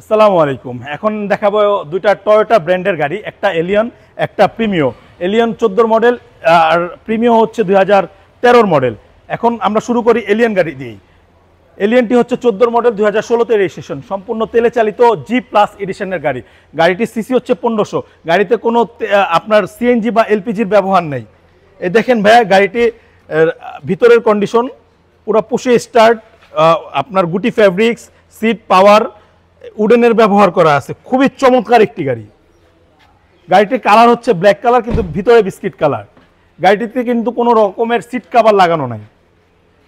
আসসালামু আলাইকুম। এখন দেখাবো দুইটা টয়োটা ব্র্যান্ডের গাড়ি, একটা এলিয়ন, একটা প্রিমিও। এলিয়ন 14 মডেল আর প্রিমিও হচ্ছে 2013 মডেল। এখন আমরা শুরু করি এলিয়ন গাড়ি দিয়েই। এলিয়নটি হচ্ছে 14 মডেল, 2016তে রেজিস্ট্রেশন, সম্পূর্ণ তেলে চালিত জি প্লাস এডিশনের গাড়ি। গাড়িটির সিসি হচ্ছে 1500। গাড়িতে কোনো আপনার সিএনজি বা এলপিজির ব্যবহার নেই। এই দেখেন ভাইয়া, গাড়িটি ভিতরের কন্ডিশন পুরো পুশে স্টার্ট, আপনার গুটি ফ্যাব্রিক্স, সিট পাওয়ার, উডেনের ব্যবহার করা আছে। খুবই চমৎকার একটি গাড়ি। গাড়িটির কালার হচ্ছে ব্ল্যাক কালার, কিন্তু ভিতরে বিস্কিট কালার। গাড়িটিতে কিন্তু কোনো রকমের সিট কভার লাগানো নাই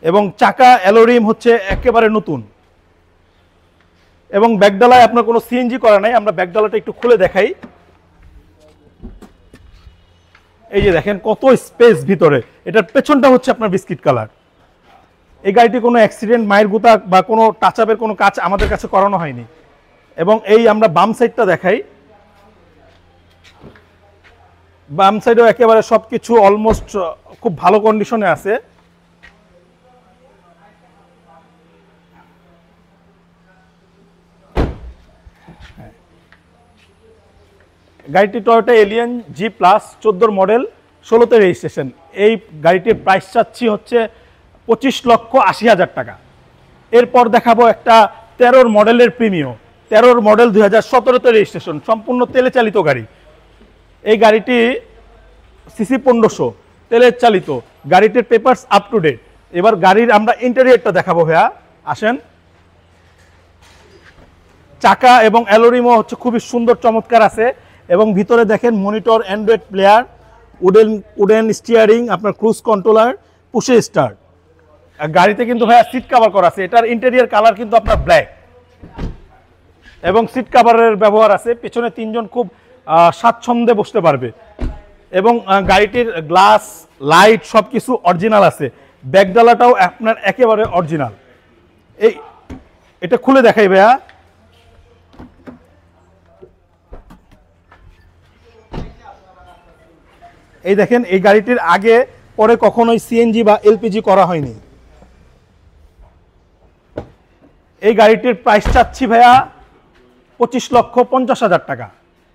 এবং চাকা অ্যালোরিম হচ্ছে একেবারে নতুন এবং ব্যাকডালায় আপনার কোনো সিএনজি করা নাই। আমরা ব্যাকডালাটা একটু খুলে দেখাই। এই যে দেখেন কত স্পেস ভিতরে। এটার পেছনটা হচ্ছে আপনার বিস্কিট কালার। এই গাড়িটি কোনো অ্যাক্সিডেন্ট, মায়ের গুতা বা কোনো টাচ আপের কোনো কাজ আমাদের কাছে করানো হয়নি। এবং এই আমরা বাম সাইডটা দেখাই। বাম সাইডেও একেবারে সবকিছু অলমোস্ট খুব ভালো কন্ডিশনে আছে। গাড়িটি Toyota Allion G plus 14 model, 16তে রেজিস্ট্রেশন। এই গাড়িটির প্রাইস চাচ্ছি হচ্ছে 25,80,000 টাকা। এরপর দেখাবো একটা 13 মডেলের প্রিমিও। 13 মডেল, 2017তে রেজিস্ট্রেশন, সম্পূর্ণ তেলে চালিত গাড়ি। এই গাড়িটি সিসি 1500, তেলে চালিত। গাড়িটির পেপারস আপ টু ডেট। এবার গাড়ির আমরা ইন্টেরিয়রটা দেখাবো ভাইয়া, আসেন। চাকা এবং অ্যালোরিমও হচ্ছে খুবই সুন্দর চমৎকার আছে এবং ভিতরে দেখেন monitor, Android player, wooden steering, আপনার ক্রুজ কন্ট্রোলার, পুশে স্টার্ট। গাড়িতে কিন্তু ভাইয়া সিট কভার করা আছে। এটার ইন্টেরিয়র কালার কিন্তু আপনার ব্ল্যাক এবং সিট কভারের ব্যবহার আছে। পেছনে তিনজন খুব স্বাচ্ছন্দ্যে বসতে পারবে এবং গাড়িটির গ্লাস, লাইট সব কিছু অরিজিনাল আছে। ব্যাকডালাটাও আপনার একেবারে অরিজিনাল। এটা খুলে দেখাই ভাইয়া। এই দেখেন, এই গাড়িটির আগে পরে কখনোই সিএনজি বা এলপিজি করা হয়নি। এই গাড়িটির প্রাইস চাচ্ছি ভাইয়া 25,50,000 টাকা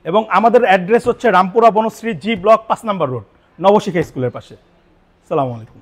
এবং আমাদের অ্যাড্রেস হচ্ছে রামপুরা বনশ্রী জি ব্লক 5 নম্বর রোড, নবশিখা স্কুলের পাশে। আসসালামু আলাইকুম।